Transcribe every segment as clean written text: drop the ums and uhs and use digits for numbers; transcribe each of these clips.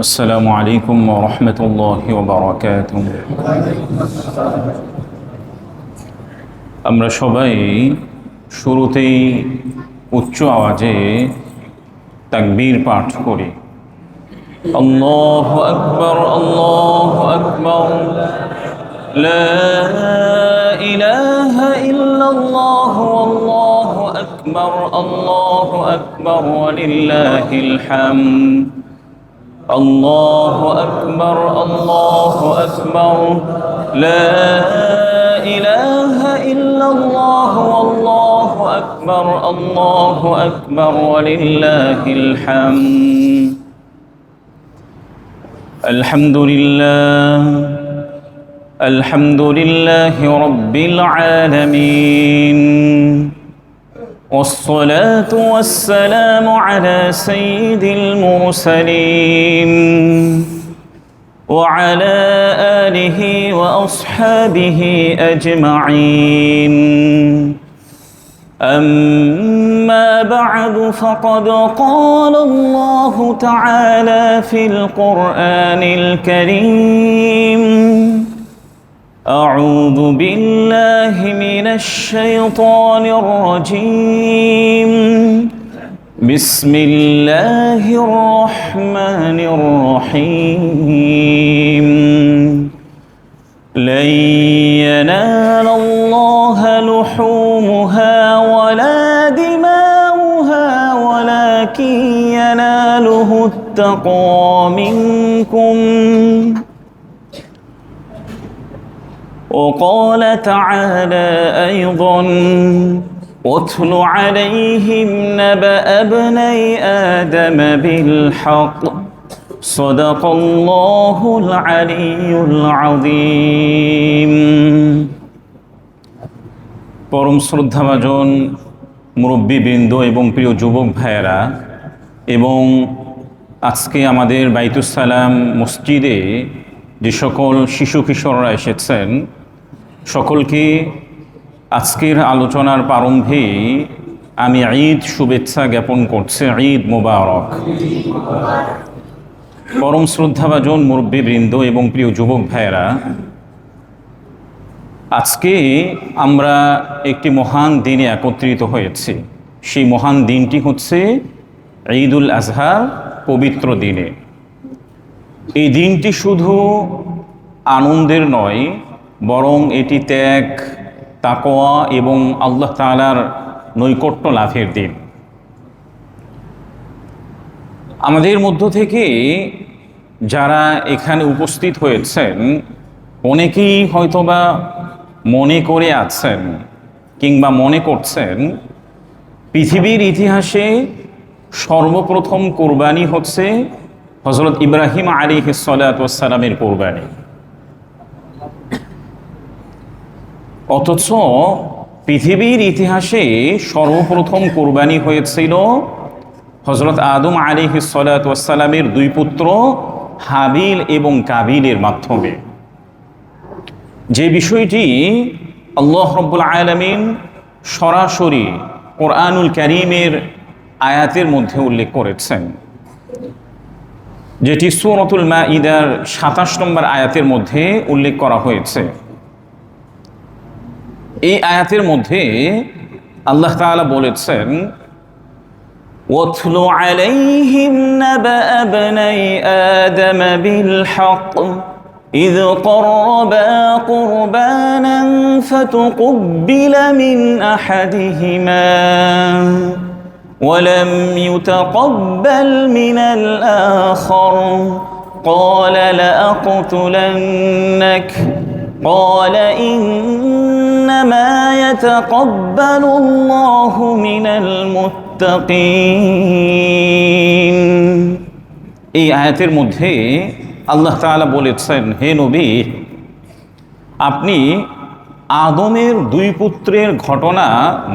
আসসালামু আলাইকুম ওয়া রাহমাতুল্লাহি ওয়া বারাকাতুহু। আমরা সবাই শুরুতেই উচ্চ আওয়াজে তাকবীর পাঠ করি। আল্লাহু আকবার, আল্লাহু আকবার, লা ইলাহা ইল্লাল্লাহু আল্লাহু আকবার, আল্লাহু আকবার ওয়া লিল্লাহিল হামদ। الله أكبر، الله أكبر، لا إله إلا الله والله أكبر، الله أكبر ولله الحمد. الحمد لله، الحمد لله رب العالمين، والصلاة والسلام على سيد المرسلين وعلى آله وأصحابه أجمعين. أما بعد، فقد قال الله تعالى في القرآن الكريم: أعوذ بالله من الشيطان الرجيم، بسم الله الرحمن الرحيم. لن ينال الله لحومها ولا دماؤها ولكن يناله التقوى منكم. وقال تعالى أيضا: واتل عليهم نبأ ابني آدم بالحق. صدق الله العلي العظيم. পরম শ্রদ্ধাভাজন মুরব্বীবৃন্দ এবং প্রিয় যুবক ভাইয়েরা, এবং আজকে আমাদের বাইতুস সালাম মসজিদে যে সকল শিশু কিশোররা এসেছেন, সকলকে আজকের আলোচনার প্রারম্ভে আমি ঈদ শুভেচ্ছা জ্ঞাপন করছি। ঈদ মোবারক। পরম শ্রদ্ধাভাজন মুরব্বীবৃন্দ এবং প্রিয় যুবক ভাইয়েরা, আজকে আমরা একটি মহান দিনে একত্রিত হয়েছি। সেই মহান দিনটি হচ্ছে ঈদুল আজহার পবিত্র দিনে। এই দিনটি শুধু আনন্দের নয়, বরং এটি ত্যাগ, তাকওয়া এবং আল্লাহ তাআলার নৈকট্য লাভের দিন। আমাদের মধ্য থেকে যারা এখানে উপস্থিত হয়েছেন, অনেকেই হয়তোবা মনে করে আছেন কিংবা মনে করছেন পৃথিবীর ইতিহাসে সর্বপ্রথম কোরবানি হচ্ছে হযরত ইব্রাহিম আলাইহিস সালাতু ওয়াস সালামের কোরবানি। অথচ পৃথিবীর ইতিহাসে সর্বপ্রথম কোরবানি হয়েছিল হযরত আদম আলাইহিস সালাতু ওয়াস সালামের দুই পুত্র হাবিল এবং কাবিলের মাধ্যমে। যে বিষয়টি আল্লাহ রাব্বুল আলামিন সরাসরি কোরআনুল কারীমের আয়াতের মধ্যে উল্লেখ করেছেন, যেটি সূরাতুল মাঈদার ২৭ নম্বর আয়াতের মধ্যে উল্লেখ করা হয়েছে। এই আয়াতের মধ্যে আল্লাহ তাআলা বলেছেন: ওয়াতলু আলাইহিম নাবাআ ইবনাই আদম বিল হক إذ قربا قربانا فتقبل من أحدهما ولم يتقبل من الآخر قال لأقتلنك قال إنما يتقبل الله من المتقين. এই আয়াতের মধ্যে আল্লাহ তাআলা বলেছেন, হে নবী, আপনি আদমের দুই পুত্রের ঘটনা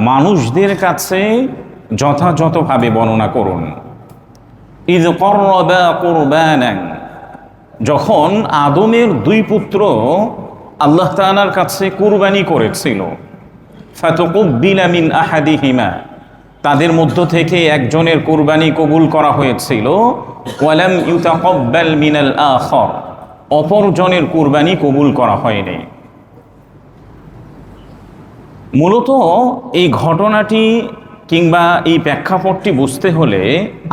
মানুষদের কাছে যথাযথভাবে বর্ণনা করুন। ইয করবা কুরবানান, যখন আদমের দুই পুত্র আল্লাহ তাআলার কাছে কুরবানি করেছিল, ফাতুকুব্বিলা মিন আহাদিহিমা, তাদের মধ্য থেকে একজনের কুরবানি কবুল করা হয়েছিল, ওয়ালাম ইউতাকাব্বাল মিনাল আখর, অপরজনের কুরবানি কবুল করা হয়নি। মূলত এই ঘটনাটি কিংবা এই প্রেক্ষাপটটি বুঝতে হলে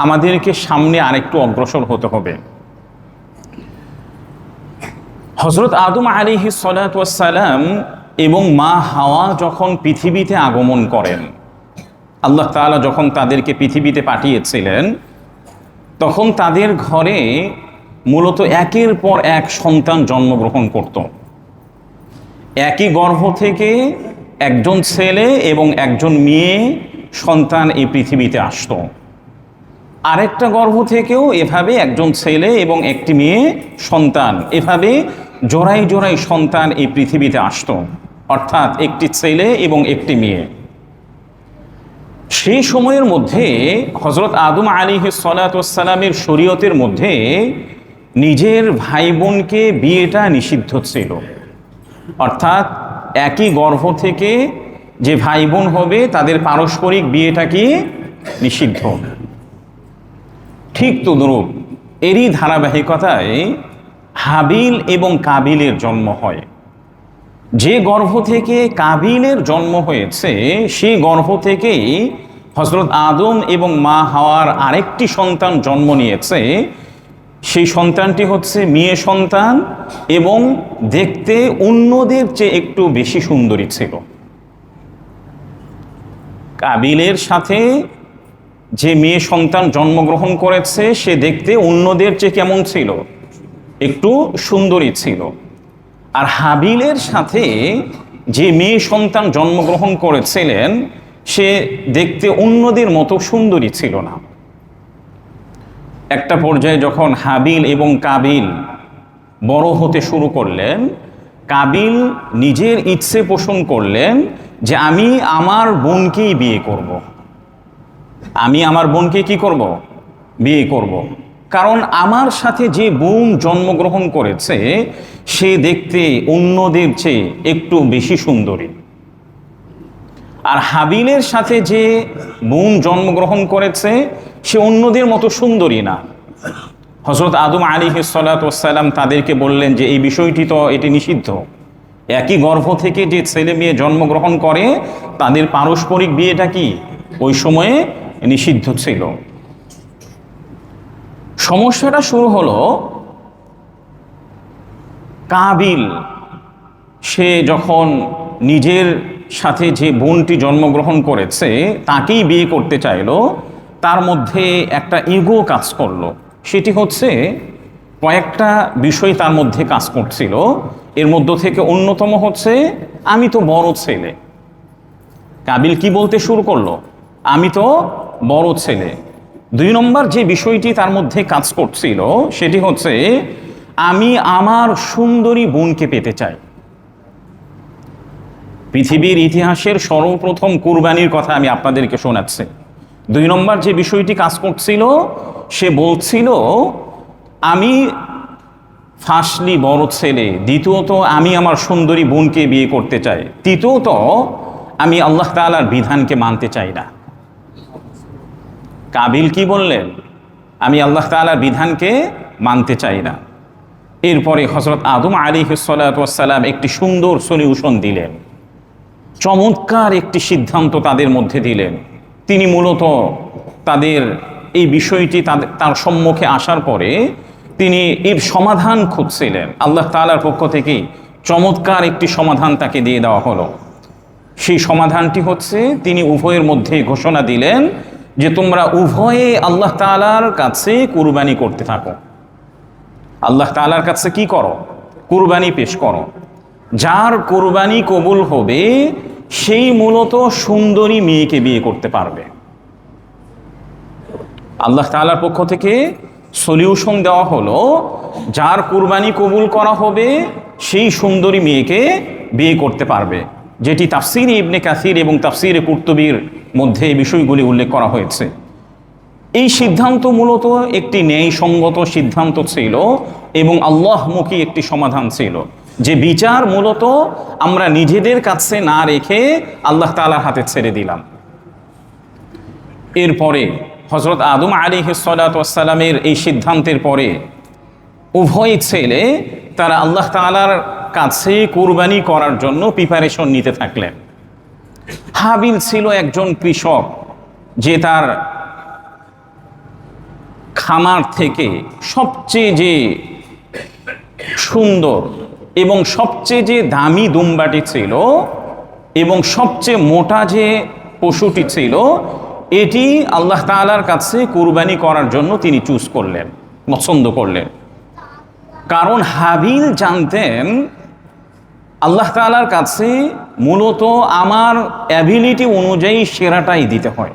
আমাদেরকে সামনে আরেকটু অগ্রসর হতে হবে। হযরত আদম আলাইহিস সালাতু ওয়াস সালাম এবং মা হাওয়া যখন পৃথিবীতে আগমন করেন, আল্লাহ তাআলা যখন তাদেরকে পৃথিবীতে পাঠিয়েছিলেন, তখন তাদের ঘরে মূলত একের পর এক সন্তান জন্মগ্রহণ করত। একই গর্ভ থেকে একজন ছেলে এবং একজন মেয়ে সন্তান এই পৃথিবীতে আসতো। আরেকটা গর্ভ থেকেও এভাবে একজন ছেলে এবং একটি মেয়ে সন্তান, এভাবে জোড়ায় জোড়ায় সন্তান এই পৃথিবীতে আসতো, অর্থাৎ একটি ছেলে এবং একটি মেয়ে। সেই সময়ের মধ্যে হযরত আদম আলাইহিস সালাতু ওয়াস সালামের শরীয়তের মধ্যে নিজের ভাই বোনকে বিয়েটা নিষিদ্ধ ছিল, অর্থাৎ একই গর্ভ থেকে যে ভাই বোন হবে তাদের পারস্পরিক বিয়েটা কি নিষিদ্ধ। ঠিক তদ্রূপ এরই ধারাবাহিকতায় হাবিল এবং কাবিলের জন্ম হয়। যে গর্ভ থেকে কাবিলের জন্ম হয়েছে সেই গর্ভ থেকেই হযরত আদম এবং মা হাওয়ার আরেকটি সন্তান জন্ম নিয়েছে। সেই সন্তানটি হচ্ছে মেয়ে সন্তান এবং দেখতে অন্যদের চেয়ে একটু বেশি সুন্দরী ছিল। কাবিলের সাথে যে মেয়ে সন্তান জন্মগ্রহণ করেছে সে দেখতে অন্যদের চেয়ে কেমন ছিল? একটু সুন্দরী ছিল। আর হাবিলের সাথে যে মেয়ে সন্তান জন্মগ্রহণ করেছিলেন সে দেখতে অন্যদের মতো সুন্দরী ছিল না। একটা পর্যায়ে যখন হাবিল এবং কাবিল বড় হতে শুরু করলেন, কাবিল নিজের ইচ্ছে পোষণ করলেন যে আমি আমার বোনকেই বিয়ে করব। আমি আমার বোনকে কি করব? বিয়ে করব। কারণ আমার সাথে যে বোন জন্মগ্রহণ করেছে সে দেখতে অন্যদের চেয়ে একটু বেশি সুন্দরী। আর হাবিলের সাথে যে বোন জন্মগ্রহণ করেছে সে অন্যদের মতো সুন্দরী না। হযরত আদম আলাইহিস সালাতু ওয়াস সালাম তাদেরকে বললেন যে এই বিষয়টি তো এটি নিষিদ্ধ। একই গর্ভ থেকে যে ছেলে মেয়ে জন্মগ্রহণ করে তাদের পারস্পরিক বিয়েটা কি ওই সময়ে নিষিদ্ধ ছিল। সমস্যাটা শুরু হলো কাবিল, সে যখন নিজের সাথে যে বোনটি জন্মগ্রহণ করেছে তাকেই বিয়ে করতে চাইল, তার মধ্যে একটা ইগো কাজ করলো। সেটি হচ্ছে কয়েকটা বিষয় তার মধ্যে কাজ করছিল। এর মধ্য থেকে অন্যতম হচ্ছে আমি তো বড় ছেলে। কাবিল কি বলতে শুরু করলো? আমি তো বড় ছেলে। দুই নম্বর যে বিষয়টি তার মধ্যে কাজ করছিল সেটি হচ্ছে আমি আমার সুন্দরী বোনকে পেতে চাই। পৃথিবীর ইতিহাসের সর্বপ্রথম কুরবানির কথা আমি আপনাদেরকে শোনাচ্ছি। দুই নম্বর যে বিষয়টি কাজ করছিল সে বলছিল আমি ফার্স্টলি বড় ছেলে, দ্বিতীয়ত আমি আমার সুন্দরী বোনকে বিয়ে করতে চাই, তৃতীয়ত আমি আল্লাহ তাআলার বিধানকে মানতে চাই না। কাবিল কি বললেন? আমি আল্লাহ তাআলার বিধানকে মানতে চাই না। এরপরে হযরত আদম আলাইহিস সালাতু ওয়াস সালাম একটি সুন্দর সলিউশন দিলেন, চমৎকার একটি সিদ্ধান্ত তাদের মধ্যে দিলেন। তিনি মূলত তাদের এই বিষয়টি তার সম্মুখে আসার পরে তিনি এর সমাধান খুঁজছিলেন। আল্লাহ তাআলার পক্ষ থেকে চমৎকার একটি সমাধান তাকে দিয়ে দেওয়া হলো। সেই সমাধানটি হচ্ছে তিনি উভয়ের মধ্যে ঘোষণা দিলেন যে তোমরা উভয়ে আল্লাহ তাআলার কাছে কুরবানি করতে থাকো। আল্লাহ তাআলার কাছে কি করো? কুরবানি পেশ করো। যার কুরবানি কবুল হবে সেই মূলত সুন্দরী মেয়েকে বিয়ে করতে পারবে। আল্লাহ তাআলার পক্ষ থেকে সলিউশন দেওয়া হলো যার কুরবানি কবুল করা হবে সেই সুন্দরী মেয়েকে বিয়ে করতে পারবে, যেটি তাফসিরে ইবনে কাসির এবং তাফসিরে কুরতুবীর মধ্যে এই বিষয়গুলি উল্লেখ করা হয়েছে। এই সিদ্ধান্ত মূলত একটি ন্যায়সঙ্গত সিদ্ধান্ত ছিল এবং আল্লাহমুখী একটি সমাধান ছিল, যে বিচার মূলত আমরা নিজেদের কাছে না রেখে আল্লাহ তাআলার হাতে ছেড়ে দিলাম। এরপরে হযরত আদম আলাইহিস সালাতু ওয়াস সালামের এই সিদ্ধান্তের পরে উভয় ছেলে তারা আল্লাহ তাআলার কাছে কুরবানি করার জন্য প্রিপারেশন নিতে থাকলেন। হাবিল ছিল একজন কৃষক, যে তার খামার থেকে সবচেয়ে যে সুন্দর এবং সবচেয়ে যে দামি দুম্বাটি ছিল এবং সবচেয়ে মোটা যে পশুটি ছিল, এটি আল্লাহ তাআলার কাছে কুরবানি করার জন্য তিনি চুজ করলেন, পছন্দ করলেন। কারণ হাবিল জানতেন আল্লাহ তাআলার কাছে মূলত আমার অ্যাবিলিটি অনুযায়ী সেরাটাই দিতে হয়,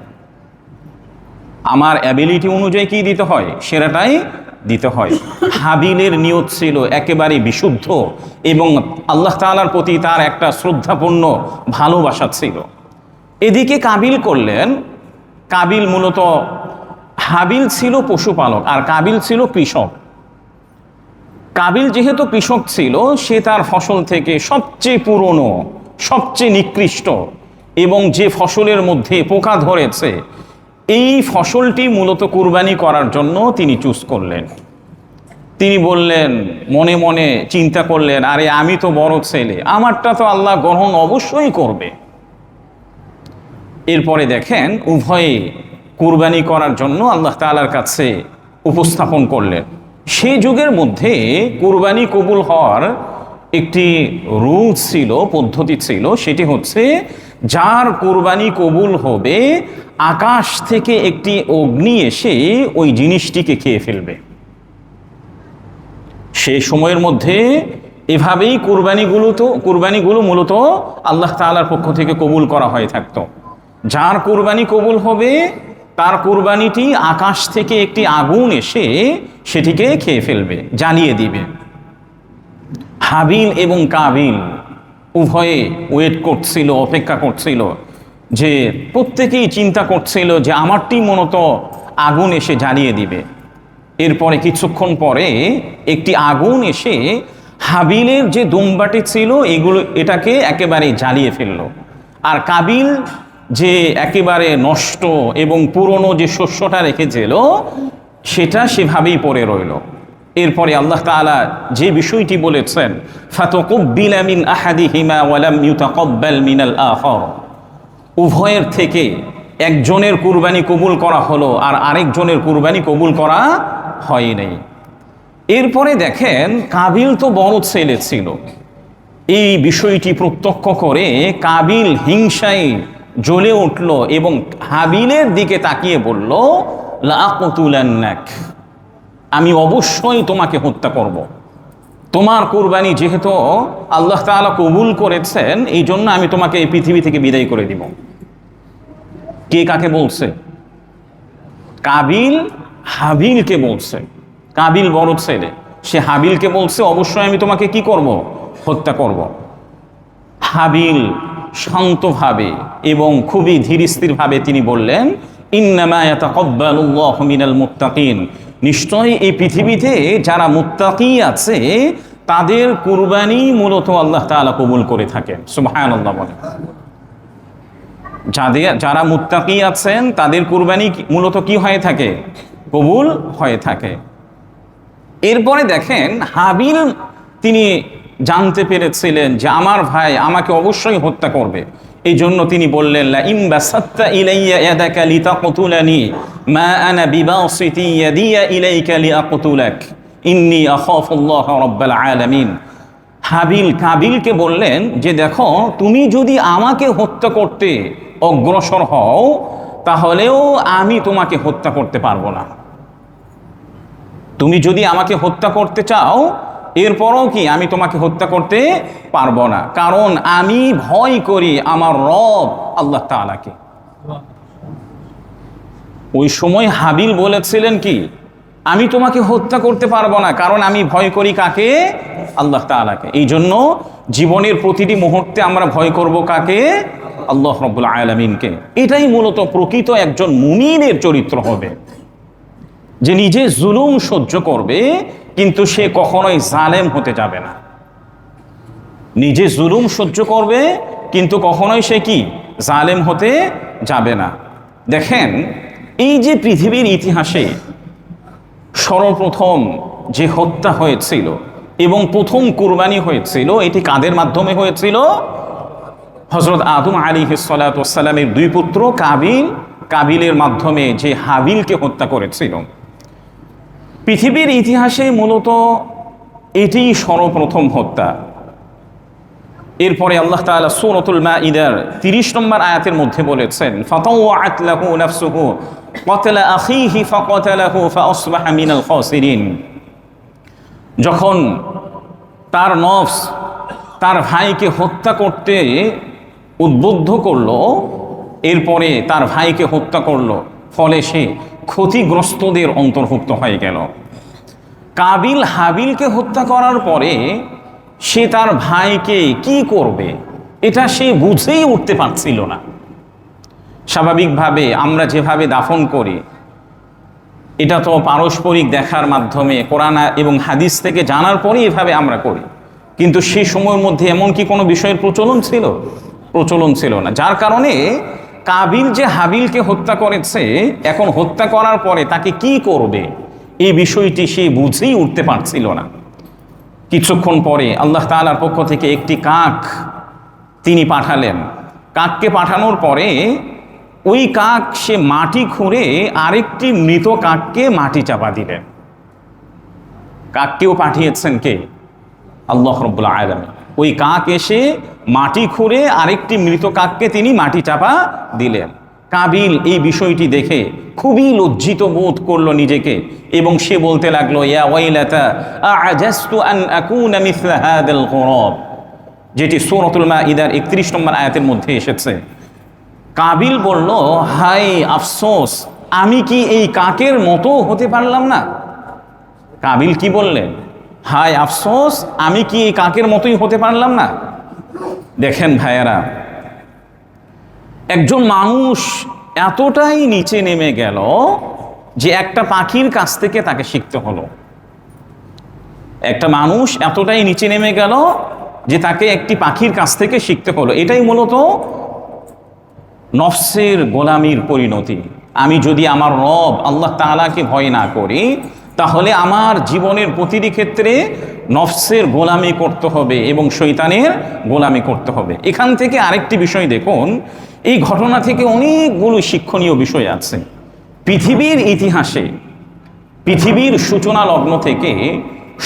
আমার অ্যাবিলিটি অনুযায়ী কি দিতে হয়, সেরাটাই দিতে হয়। হাবিলের নিয়ত ছিল একেবারে বিশুদ্ধ এবং আল্লাহ তাআলার প্রতি তার একটা শ্রদ্ধাপূর্ণ ভালোবাসা ছিল। এদিকে কাবিল করলেন, কাবিল মূলত, হাবিল ছিল পশুপালক আর কাবিল ছিল কৃষক। কাবিল যেহেতু কৃষক ছিল, সে তার ফসল থেকে সবচেয়ে পুরনো, সবচেয়ে নিকৃষ্ট এবং যে ফসলের মধ্যে পোকা ধরেছে, এই ফসলটি মূলত কুরবানি করার জন্য তিনি চুজ করলেন। তিনি বললেন, মনে মনে চিন্তা করলেন, আরে আমি তো বড় ছেলে, আমারটা তো আল্লাহ গ্রহণ অবশ্যই করবে। এরপরে দেখেন উভয়ে কুরবানি করার জন্য আল্লাহ তাআলার কাছে উপস্থাপন করলেন। সেই যুগের মধ্যে কুরবানি কবুল হওয়ার একটি রুল ছিল, পদ্ধতি ছিল, সেটি হচ্ছে যার কুরবানি কবুল হবে আকাশ থেকে একটি অগ্নি এসে ওই জিনিসটিকে খেয়ে ফেলবে। সেই সময়ের মধ্যে এভাবেই কুরবানিগুলো মূলত আল্লাহ তাআলার পক্ষ থেকে কবুল করা হয়ে থাকতো। যার কুরবানি কবুল হবে তার কুরবানিটি আকাশ থেকে একটি আগুন এসে সেটিকে খেয়ে ফেলবে, জ্বালিয়ে দিবে। হাবিল এবং কাবিল উভয়ে ওয়েট করছিল, অপেক্ষা করছিল, যে প্রত্যেকেই চিন্তা করছিল যে আমারটি মূলত আগুন এসে জ্বালিয়ে দিবে। এরপরে কিছুক্ষণ পরে একটি আগুন এসে হাবিলের যে দুম্বাটি ছিল এটাকে একেবারে জ্বালিয়ে ফেলল, আর কাবিল যে একেবারে নষ্ট এবং পুরনো যে শস্যটা রেখেছিল সেটা সেভাবেই পড়ে রইল। এরপরে আল্লাহ তাআলা যে বিষয়টি বলেছেন, ফাতাকুব্বিলা মিন আহাদিহিমা ওয়া লাম ইউতাকাব্বাল মিনাল আখার, উভয়ের থেকে একজনের কুরবানি কবুল করা হলো আর আরেকজনের কুরবানি কবুল করা হয় নাই। এরপরে দেখেন কাবিল তো বড় ছেলে ছিল, এই বিষয়টি প্রত্যক্ষ করে কাবিল হিংসায় জ্বলে উঠল এবং হাবিলের দিকে তাকিয়ে বলল, লাআকতুলান্নাক, আমি অবশ্যই তোমাকে হত্যা করব। তোমার কুরবানি যেহেতু আল্লাহ তাআলা কবুল করেছেন, এই জন্য আমি তোমাকে এই পৃথিবী থেকে বিদায় করে দিব। কে কাকে বলছে? কাবিল হাবিলকে বলছে। কাবিল বড় ছেলে, সে হাবিলকে বলছে অবশ্যই আমি তোমাকে কি করব, হত্যা করব। হাবিল শান্তভাবে এবং খুবই ধীরস্থিরভাবে তিনি বললেন, ইন্নামা ইয়াতাকাব্বালুল্লাহু মিনাল মুত্তাকিন, নিশ্চয়ই এই পৃথিবীতে যারা মুত্তাকি আছে তাদের কুরবানি মূলত আল্লাহ তাআলা কবুল করে থাকেন। সুবহানাল্লাহ বলেন। যারা মুত্তাকি আছেন তাদের কুরবানি মূলত কি হয়ে থাকে, কবুল হয়ে থাকে। এরপরে দেখেন হাবিল তিনি জানতে পেরেছিলেন যে আমার ভাই আমাকে অবশ্যই হত্যা করবে, এই জন্য তিনি বললেন, লা ইন বাসাত্তা ইলাইয়া ইয়াদাকা লিতাকতুলানি মা আনা বিবাসিতি ইয়াদিয়া ইলাইকা লিআকতুলাক ইন্নী আখাফুল্লাহ রাব্বাল আলামিন। হাবিল কাবিলকে বললেন যে দেখো, তুমি যদি আমাকে হত্যা করতে অগ্রসর হও তাহলেও আমি তোমাকে হত্যা করতে পারবো না। তুমি যদি আমাকে হত্যা করতে চাও এরপরও কি আমি তোমাকে হত্যা করতে পারবো না, কারণ আমি ভয় করি আমার রব আল্লাহ তাআলাকে। ওই সময় হাবিল বলেছিলেন কি, আমি তোমাকে হত্যা করতে পারবো না, কারণ আমি ভয় করি কাকে, আল্লাহ তাআলাকে। এই জন্য জীবনের প্রতিটি মুহূর্তে আমরা ভয় করব কাকে, আল্লাহ রাব্বুল আলামিনকে। এটাই মূলত প্রকৃত একজন মুমিনের চরিত্র হবে, যে নিজে জুলুম সহ্য করবে কিন্তু সে কখনোই জালেম হতে যাবে না। নিজে জুলুম সহ্য করবে কিন্তু কখনোই সে কি, জালেম হতে যাবে না। দেখেন এই যে পৃথিবীর ইতিহাসে সর্বপ্রথম যে হত্যা হয়েছিল এবং প্রথম কুরবানি হয়েছিল, এটি কাদের মাধ্যমে হয়েছিল? হযরত আদম আলাইহিস সালাতু ওয়াস সালামের দুই পুত্র কাবিলের মাধ্যমে, যে হাবিলকে হত্যা করেছিল। পৃথিবীর ইতিহাসে মূলত এটিই সর্বপ্রথম হত্যা। এরপরে আল্লাহ তাআলা সূরাতুল মাঈদার ৩০ নম্বর আয়াতের মধ্যে বলেছেন, ফাতাওয়াআত লাহু নাফসুহু ক্বাতলা আখিহি ফাকাতালাহু ফাআসবাহা মিনাল খাসিরিন। যখন তার নফস তার ভাইকে হত্যা করতে উদ্বুদ্ধ করলো, এরপরে তার ভাইকে হত্যা করলো, ফলে সে ক্ষতিগ্রস্তদের অন্তর্ভুক্ত হয়ে গেল। কাবিল হাবিলকে হত্যা করার পরে সে তার ভাইকে কি করবে এটা সে বুঝেই উঠতে পারছিল না। স্বাভাবিকভাবে আমরা যেভাবে দাফন করি, এটা তো পারস্পরিক দেখার মাধ্যমে কোরআন এবং হাদিস থেকে জানার পরে এভাবে আমরা করি, কিন্তু সেই সময়ের মধ্যে এমন কি কোনো বিষয়ের প্রচলন ছিল না। যার কারণে কাবিল যে হাবিলকে হত্যা করেছে, এখন হত্যা করার পরে তাকে কি করবে এই বিষয়টি সে বুঝেই উঠতে পারছিল না। কিছুক্ষণ পরে আল্লাহ তাআলার পক্ষ থেকে একটি কাক তিনি পাঠালেন। কাককে পাঠানোর পরে ওই কাক সে মাটি খুঁড়ে আরেকটি মৃত কাককে মাটি চাপা দিলেন। কাককেও পাঠিয়েছেন কে? আল্লাহ রাব্বুল আলামিন। ওই কাক এসে মাটি খুঁড়ে আরেকটি মৃত কাককে তিনি মাটি চাপা দিলেন। কাবিল এই বিষয়টি দেখে খুবই লজ্জিত বোধ করলো নিজেকে, এবং সে বলতে লাগলো, ইয়া ওয়াইলাতা আ'জাজতু আন আকুনা মিসলা হাদাল গুরাব, যেটি সূরাতুল মাঈদার ৩১ নম্বর আয়াতের মধ্যে এসেছে। কাবিল বলল, হায় আফসোস, আমি কি এই কাকের মতো হতে পারলাম না? কাবিল কি বললেন? হায় আফসোস, আমি কি এই কাকের মতোই হতে পারলাম না? দেখেন ভাইয়েরা, একজন মানুষ এতটাই নিচে নেমে গেল যে একটা পাখির কাছ থেকে তাকে শিখতে হলো। একটা মানুষ এতটাই নিচে নেমে গেল যে তাকে একটি পাখির কাছ থেকে শিখতে হলো। এটাই মূলত নফসের গোলামির পরিণতি। আমি যদি আমার রব আল্লাহ তাআলাকে ভয় না করি, তাহলে আমার জীবনের প্রতিটি ক্ষেত্রে নফসের গোলামি করতে হবে এবং শয়তানের গোলামি করতে হবে। এখান থেকে আরেকটি বিষয় দেখুন, এই ঘটনা থেকে অনেকগুলো শিক্ষণীয় বিষয় আছে। পৃথিবীর ইতিহাসে, পৃথিবীর সূচনা লগ্ন থেকে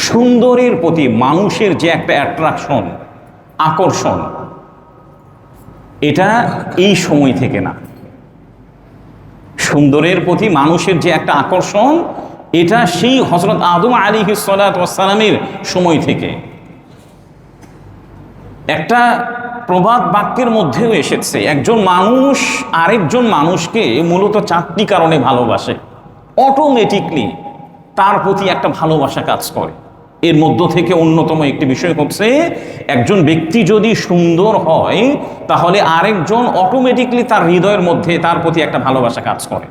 সুন্দরের প্রতি মানুষের যে একটা অ্যাট্রাকশন, আকর্ষণ, এটা এই সময় থেকে না। সুন্দরের প্রতি মানুষের যে একটা আকর্ষণ, এটা সেই হযরত আদম আলাইহিস সালাতু ওয়াস সালামের সময় থেকে। একটা প্রবাদ বাক্যের মধ্যেও এসেছে, একজন মানুষ আরেকজন মানুষকে মূলত 4টি কারণে ভালোবাসে। অটোমেটিকলি তার প্রতি একটা ভালোবাসা কাজ করে। এর মধ্য থেকে অন্যতম একটি বিষয় হচ্ছে, একজন ব্যক্তি যদি সুন্দর হয়, তাহলে আরেকজন অটোমেটিকলি তার হৃদয়ের মধ্যে তার প্রতি একটা ভালোবাসা কাজ করে।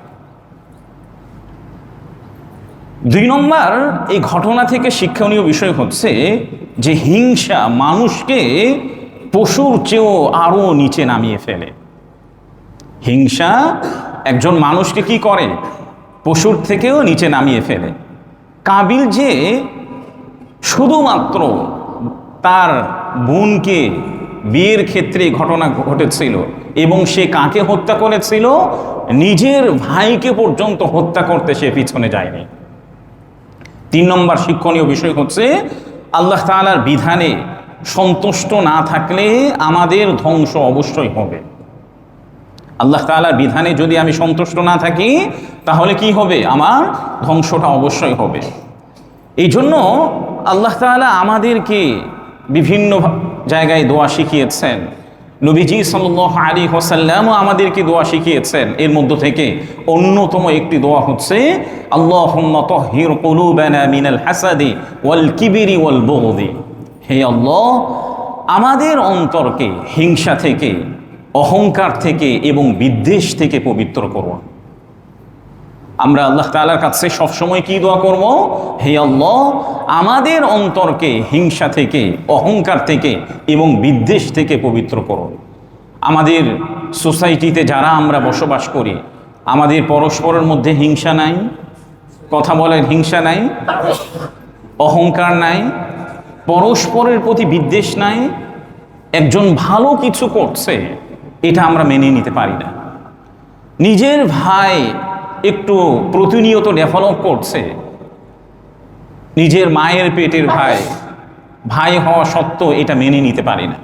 2 নম্বর, এই ঘটনা থেকে শিক্ষণীয় বিষয় হচ্ছে যে হিংসা মানুষকে পশুর চেয়েও আরো নিচে নামিয়ে ফেলে। হিংসা একজন মানুষকে কি করে? পশুর থেকেও নিচে নামিয়ে ফেলে। কাবিল যে শুধুমাত্র তার বোনকে বিয়ের ক্ষেত্রে ঘটনা ঘটেছিল এবং সে কাকে হত্যা করেছিল, নিজের ভাইকে পর্যন্ত হত্যা করতে সে পিছনে যায়নি। 3 নম্বর শিক্ষণীয় বিষয় হচ্ছে, আল্লাহ তাআলার বিধানে সন্তুষ্ট না থাকলে আমাদের ধ্বংস অবশ্যই হবে। আল্লাহ তাআলার বিধানে যদি আমি সন্তুষ্ট না থাকি, তাহলে কি হবে? আমার ধ্বংসটা অবশ্যই হবে। এই জন্য আল্লাহ তাআলা আমাদেরকে বিভিন্ন জায়গায় দোয়া শিখিয়েছেন। নবীজি সাল্লাল্লাহু আলাইহি ওয়াসাল্লামও আমাদেরকে দোয়া শিখিয়েছেন। এর মধ্য থেকে অন্যতম একটি দোয়া হচ্ছে, আল্লাহুম্মা তাহহির কুলুবানা মিনাল হাসাদি ওয়াল কিবরি ওয়াল বুগদি। হে আল্লাহ, আমাদের অন্তরকে হিংসা থেকে, অহংকার থেকে এবং বিদ্বেষ থেকে পবিত্র করুন। আমরা আল্লাহ তাআলার কাছে সবসময় কি দোয়া করব? হে আল্লাহ, আমাদের অন্তরকে হিংসা থেকে, অহংকার থেকে এবং বিদ্বেষ থেকে পবিত্র করুন। আমাদের সোসাইটিতে যারা আমরা বসবাস করি, আমাদের পরস্পরের মধ্যে হিংসা নাই, কথা বলেন হিংসা নাই, অহংকার নাই, পরস্পরের প্রতি বিদ্বেষ নাই। একজন ভালো কিছু করছে, এটা আমরা মেনে নিতে পারি না। নিজের ভাই একটু প্রতিনিয়ত ডেভেলপ করছে, নিজের মায়ের পেটের ভাই, ভাই হওয়া সত্ত্বেও এটা মেনে নিতে পারি না।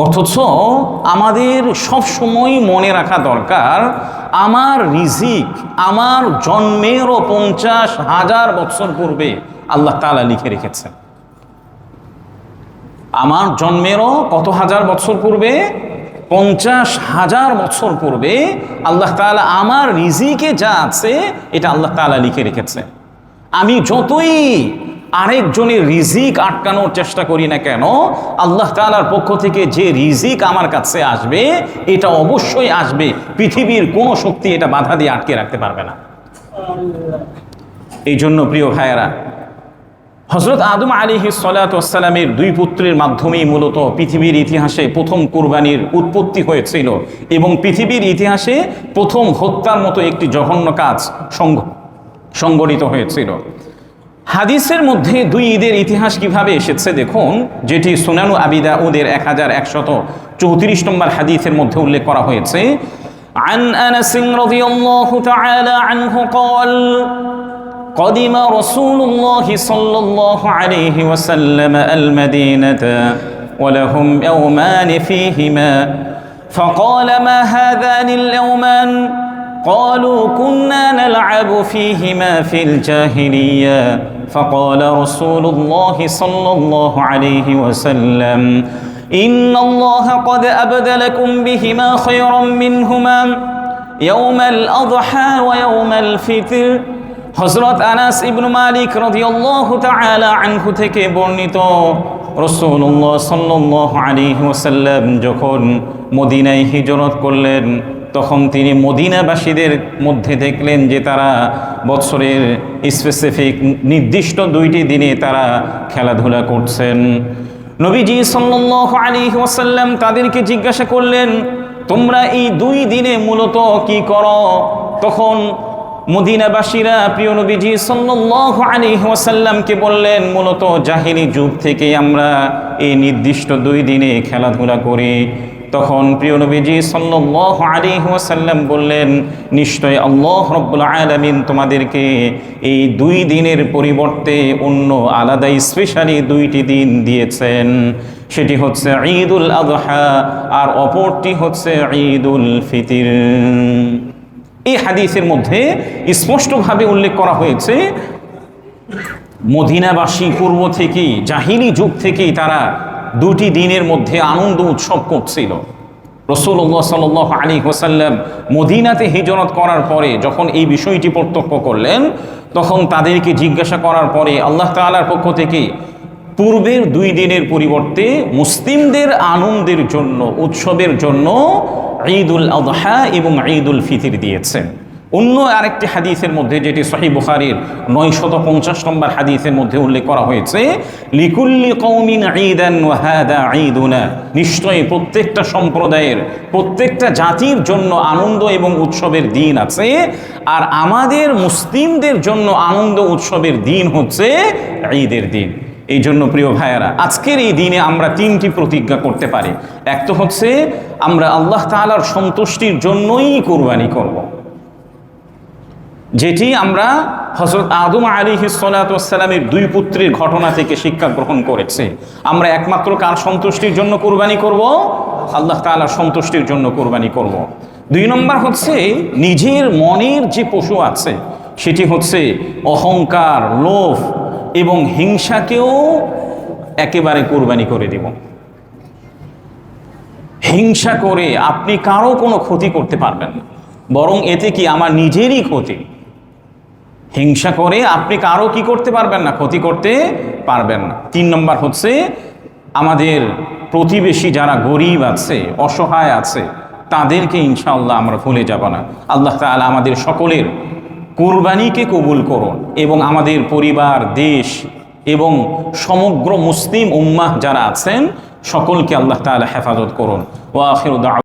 অথচ আমাদের সব সময় মনে রাখা দরকার, আমার রিজিক আমার জন্মেরও 50,000 বছর পূর্বে আল্লাহ তাআলা লিখে রেখেছেন। আমার জন্মেরও কত হাজার বছর পূর্বে? 50,000 বছর পূর্বে আল্লাহ তাআলা আমার রিজিকে যা আছে এটা আল্লাহ তাআলা লিখে রেখেছে। আমি যতই আরেকজনের রিজিক আটকানোর চেষ্টা করি না কেন, আল্লাহ তাআলার পক্ষ থেকে যে রিজিক আমার কাছে আসবে এটা অবশ্যই আসবে। পৃথিবীর কোনো শক্তি এটা বাধা দিয়ে আটকে রাখতে পারবে না। এই জন্য প্রিয় ভাইয়েরা, হযরত আদম আলাইহিস সালাতু ওয়াস সালামের 2 পুত্রের মাধ্যমেই মূলত পৃথিবীর ইতিহাসে প্রথম কুরবানির উৎপত্তি হয়েছিল এবং পৃথিবীর ইতিহাসে প্রথম হত্যার মতো একটি জঘন্য কাজ সংঘটিত হয়েছিল। হাদিসের মধ্যে 2 ঈদের ইতিহাস কিভাবে এসেছে দেখুন, যেটি সুনানু আবি দাউদের 1134 নম্বর হাদিসের মধ্যে উল্লেখ করা হয়েছে। আন আনাস রাদিয়াল্লাহু তাআলা আনহু قال قدم رسول الله صلى الله عليه وسلم المدينة ولهم يومان فيهما فقال ما هذان اليومان قالوا كنا نلعب فيهما في الجاهلية فقال رسول الله صلى الله عليه وسلم إن الله قد أبدلكم بهما خيرا منهما يوم الأضحى ويوم الفطر। হযরত আনাস ইবনে মালিক রাদিয়াল্লাহু তাআলা আনহু থেকে বর্ণিত, রাসূলুল্লাহ সাল্লাল্লাহু আলাইহি ওয়াসাল্লাম যখন মদিনায় হিজরত করলেন তখন তিনি মদিনাবাসীদের মধ্যে দেখলেন যে তারা বছরের স্পেসিফিক নির্দিষ্ট 2টি দিনে তারা খেলাধুলা করছেন। নবীজি সাল্লাল্লাহু আলাইহি ওয়াসাল্লাম তাদেরকে জিজ্ঞাসা করলেন, তোমরা এই 2 দিনে মূলত কি করো? তখন মদিনাবাসীরা প্রিয় নবীজি সাল্লাল্লাহু আলাইহি ওয়াসাল্লামকে বললেন, মূলত জাহিলি যুগ থেকে আমরা এই নির্দিষ্ট 2 দিনে খেলাধুলা করি। তখন প্রিয় নবীজি সাল্লাল্লাহু আলাইহি ওয়াসাল্লাম বললেন, নিশ্চয় আল্লাহ রাব্বুল আলামিন তোমাদেরকে এই 2 দিনের পরিবর্তে অন্য আলাদা স্পেশালি 2টি দিন দিয়েছেন। সেটি হচ্ছে ঈদুল আযহা আর অপরটি হচ্ছে ঈদুল ফিতর। এই হাদিসের মধ্যে স্পষ্টভাবে উল্লেখ করা হয়েছে, মদিনাবাসী পূর্ব থেকেই জাহিলি যুগ থেকেই তারা 2টি দিনের মধ্যে আনন্দ উৎসব করছিল। রাসূলুল্লাহ সাল্লাল্লাহু আলাইহি ওয়াসাল্লাম মদিনাতে হিজরত করার পরে যখন এই বিষয়টি প্রত্যক্ষ করলেন, তখন তাদেরকে জিজ্ঞাসা করার পরে আল্লাহ তাআলার পক্ষ থেকে পূর্বের 2 দিনের পরিবর্তে মুসলিমদের আনন্দের জন্য, উৎসবের জন্য ঈদুল আযহা এবং ঈদুল ফিতর দিয়েছেন। অন্য আরেকটি হাদিসের মধ্যে, যেটি সহিহ বুখারীর 950 নম্বর হাদিসের মধ্যে উল্লেখ করা হয়েছে, লিকুল্লি কওমিন ঈদান ওয়া হাদা ঈদুনা, নিশ্চয়ই প্রত্যেকটা সম্প্রদায়ের, প্রত্যেকটা জাতির জন্য আনন্দ এবং উৎসবের দিন আছে, আর আমাদের মুসলিমদের জন্য আনন্দ উৎসবের দিন হচ্ছে ঈদের দিন। এই জন্য প্রিয় ভাইয়েরা, আজকের এই দিনে আমরা 3টি প্রতিজ্ঞা করতে পারি। এক তো হচ্ছে আমরা আল্লাহ তাআলার সন্তুষ্টির জন্যই কুরবানি করব, যেটি আমরা হযরত আদম আলাইহিস সালাতু ওয়াস সালামের 2 পুত্রের ঘটনা থেকে শিক্ষা গ্রহণ করেছি। আমরা একমাত্র কার সন্তুষ্টির জন্য কুরবানি করব? আল্লাহ তাআলার সন্তুষ্টির জন্য কুরবানি করব। 2 নম্বর হচ্ছে নিজের মনের যে পশু আছে সেটি হচ্ছে অহংকার, লোভ এবং হিংসাকেও একেবারে কুরবানি করে দিব। হিংসা করে আপনি কারো কোনো ক্ষতি করতে পারবেন না, বরং এতে কি আমার নিজেরই ক্ষতি। হিংসা করে আপনি কারো কি করতে পারবেন না? ক্ষতি করতে পারবেন না। 3 নম্বর হচ্ছে আমাদের প্রতিবেশী যারা গরিব আছে, অসহায় আছে, তাদেরকে ইনশাআল্লাহ আমরা ভুলে যাব না। আল্লাহ তাআলা আমাদের সকলের কুরবানিকে কবুল করুন এবং আমাদের পরিবার, দেশ এবং সমগ্র মুসলিম উম্মাহ যারা আছেন সকলকে আল্লাহ তাআলা হেফাজত করুন। ওয়া আখিরু দাওয়া